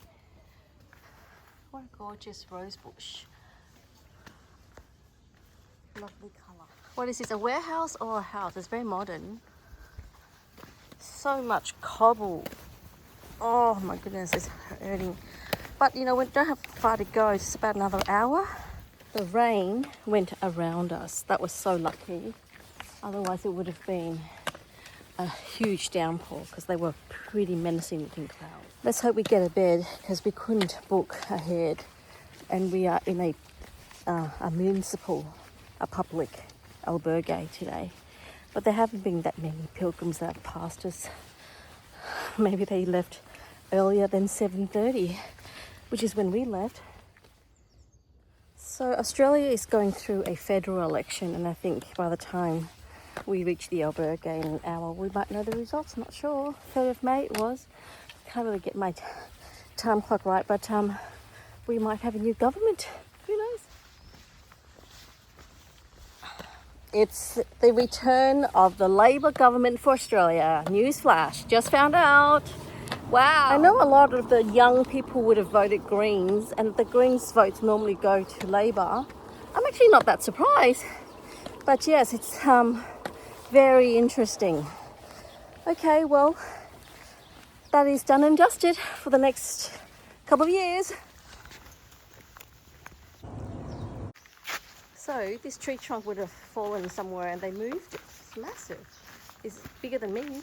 What a gorgeous rose bush. Lovely colour. What is this, a warehouse or a house? It's very modern. So much cobble. Oh my goodness, it's hurting. But you know, we don't have far to go. It's about another hour. The rain went around us. That was so lucky. Otherwise it would have been a huge downpour because they were pretty menacing looking clouds. Let's hope we get a bed because we couldn't book ahead, and we are in a municipal, a public albergue today. But there haven't been that many pilgrims that have passed us. Maybe they left earlier than 7:30, which is when we left. So Australia is going through a federal election, and I think by the time we reach the albergue in an hour, we might know the results. I'm not sure. 3rd of May it was. Can't really get my time clock right, but we might have a new government. Who knows? It's the return of the Labor government for Australia. Newsflash, just found out. Wow. I know a lot of the young people would have voted Greens, and the Greens votes normally go to Labor. I'm actually not that surprised. But yes, it's very interesting. Okay, well, that is done and dusted for the next couple of years. So this tree trunk would have fallen somewhere and they moved it. It's massive. It's bigger than me.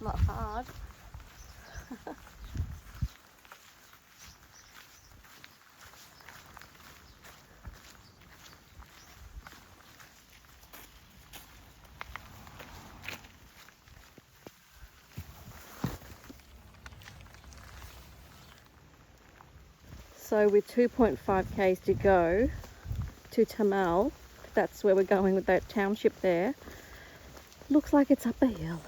Not hard. So with 2.5 k's to go to Tamal, that's where we're going with that township there. Looks like it's up a hill.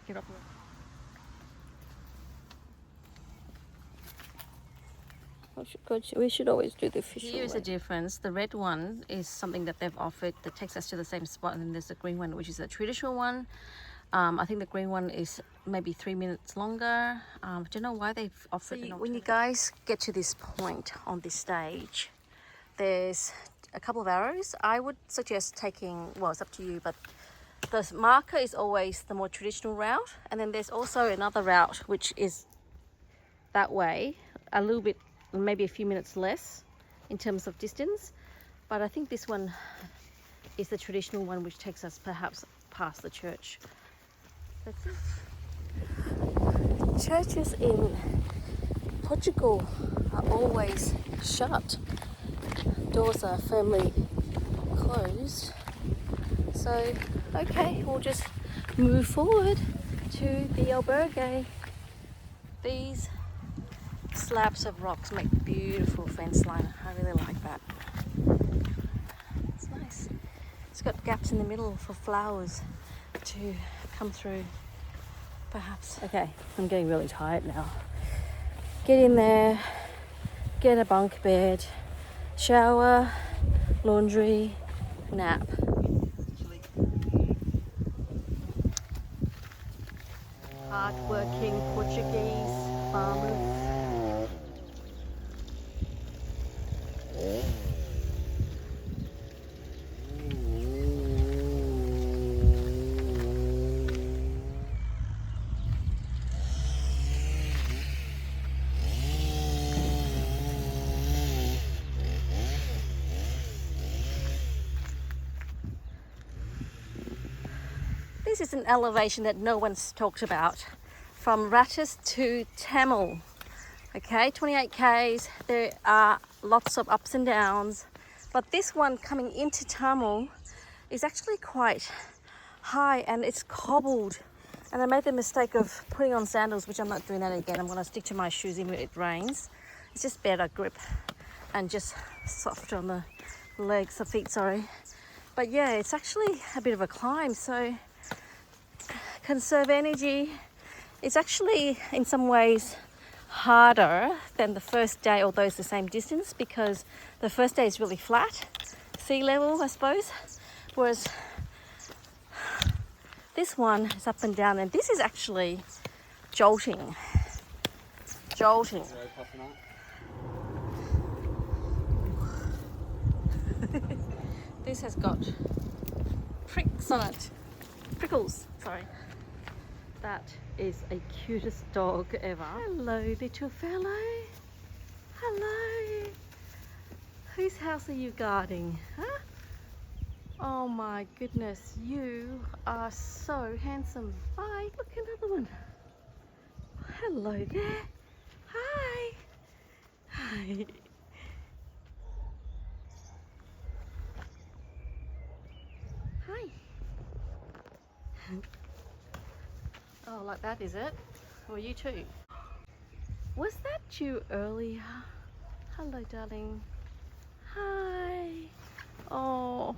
Get up. We should always do the official way. Here's the difference. The red one is something that they've offered that takes us to the same spot, and then there's the green one, which is the traditional one. I think the green one is maybe 3 minutes longer. I don't know why they've offered it. When you guys get to this point on this stage, there's a couple of arrows. I would suggest taking, well, it's up to you, but the marker is always the more traditional route, and then there's also another route which is that way, a little bit, maybe a few minutes less in terms of distance, but I think this one is the traditional one, which takes us perhaps past the church. That's it. Churches in Portugal are always shut. Doors are firmly closed. So, okay, we'll just move forward to the albergue. These slabs of rocks make beautiful fence line. I really like that. It's nice. It's got gaps in the middle for flowers to come through, perhaps. Okay, I'm getting really tired now. Get in there, get a bunk bed, shower, laundry, nap. Hard-working Portuguese farmers. This is an elevation that no one's talked about. From Ratis to Tamil. Okay, 28 k's. There are lots of ups and downs. But this one coming into Tamil is actually quite high and it's cobbled. And I made the mistake of putting on sandals, which I'm not doing that again. I'm going to stick to my shoes even if it rains. It's just better grip and just soft on the legs, the feet, sorry. But yeah, it's actually a bit of a climb, so conserve energy. It's actually in some ways harder than the first day, although it's the same distance, because the first day is really flat, sea level, I suppose, whereas This one is up and down, and this is actually jolting. Jolting. This has got pricks on it. Prickles, sorry. That is a cutest dog ever. Hello, little fellow. Hello. Whose house are you guarding? Huh? Oh my goodness, you are so handsome. Bye. Look, another one. Hello there. Hi. Hi. Hi. Oh, like that, is it? Or you too? Was that you earlier? Hello, darling. Hi. Oh,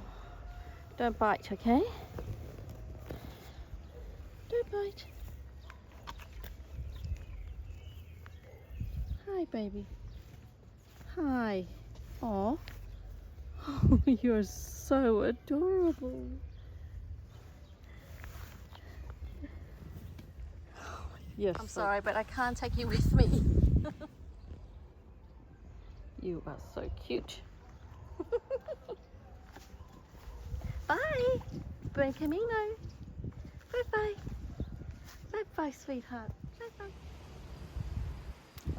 don't bite, okay? Don't bite. Hi, baby. Hi. Oh, you're so adorable. Yes. I'm sorry, but I can't take you with me. You are so cute. Bye. Buen Camino. Bye-bye. Bye-bye, sweetheart. Bye-bye.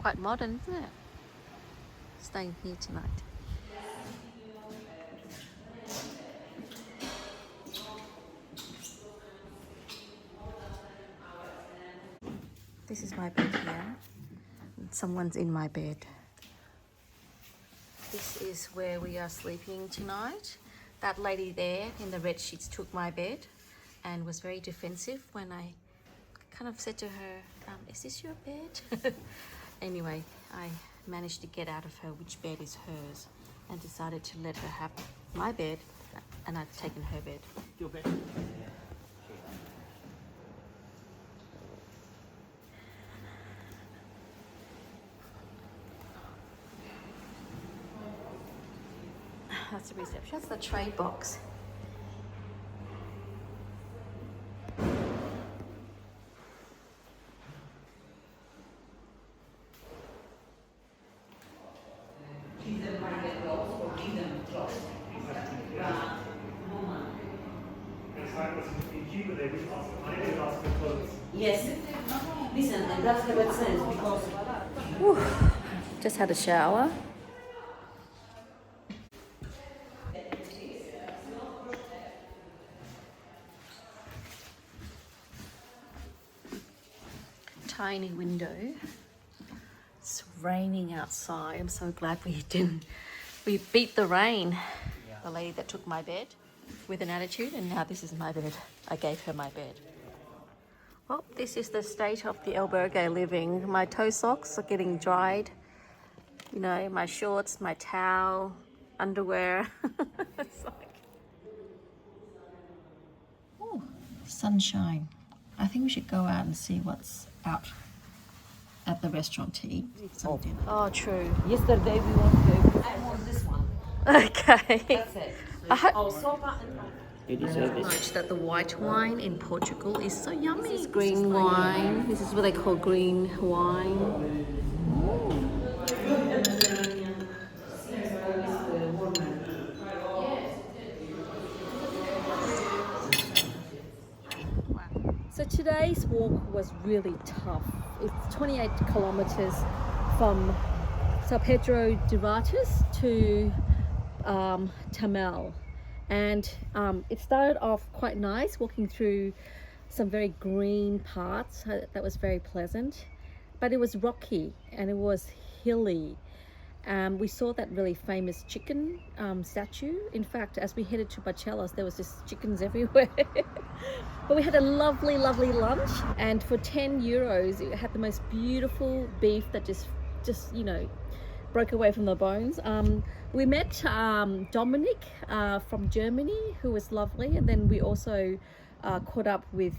Quite modern, isn't it? Staying here tonight. This is my bed here. Someone's in my bed. This is where we are sleeping tonight. That lady there in the red sheets took my bed and was very defensive when I kind of said to her, is this your bed? Anyway, I managed to get out of her which bed is hers and decided to let her have my bed, and I've taken her bed. Your bed. That's the reception. That's the trade box. Yes. Listen, and that's the bad sense because Whew. Just had a shower. Tiny window. It's raining outside. I'm so glad we didn't. We beat the rain. The lady that took my bed with an attitude, and now this is my bed. I gave her my bed. Well, this is the state of the albergue living. My toe socks are getting dried. You know, my shorts, my towel, underwear. It's like... Ooh, sunshine. I think we should go out and see what's out at the restaurant to eat some dinner. Oh, true. yesterday we want I want this one. Okay. That's it. I hope Also, You deserve this. much that the white wine in Portugal is so yummy. This is green wine. This is what they call green wine. So today's walk was really tough. It's 28 kilometers from S.Pedro to Tamel, and it started off quite nice, walking through some very green parts. That was very pleasant, but it was rocky and it was hilly. We saw that really famous chicken statue. In fact, as we headed to Portelo, there was just chickens everywhere. But we had a lovely, lovely lunch, and for 10 euros, it had the most beautiful beef that just you know, broke away from the bones. We met Dominic from Germany, who was lovely, and then we also caught up with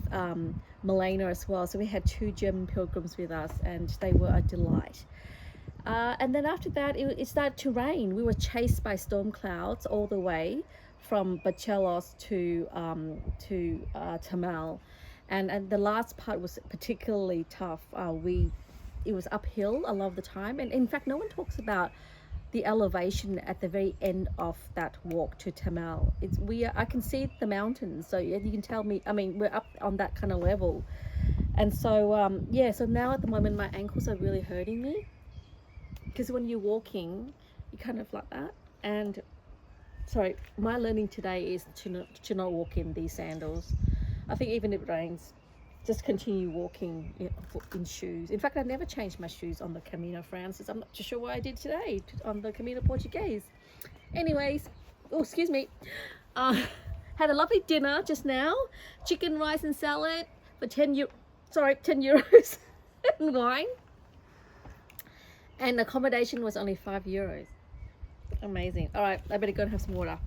Milena as well. So we had 2 German pilgrims with us, and they were a delight. And then after that, it started to rain. We were chased by storm clouds all the way from Barcelos to Tamal, and the last part was particularly tough. It was uphill a lot of the time, and in fact, no one talks about the elevation at the very end of that walk to Tamal. I can see the mountains, so you can tell me. I mean, we're up on that kind of level, and so so now at the moment my ankles are really hurting me, because when you're walking, you kind of like that. And sorry, my learning today is to not walk in these sandals. I think even if it rains, just continue walking in shoes. In fact, I never changed my shoes on the Camino Francis. I'm not too sure what I did today on the Camino Portuguese. Anyways, oh, excuse me. Had a lovely dinner just now. Chicken, rice and salad for 10 euros and wine. And accommodation was only €5. Amazing. All right, I better go and have some water.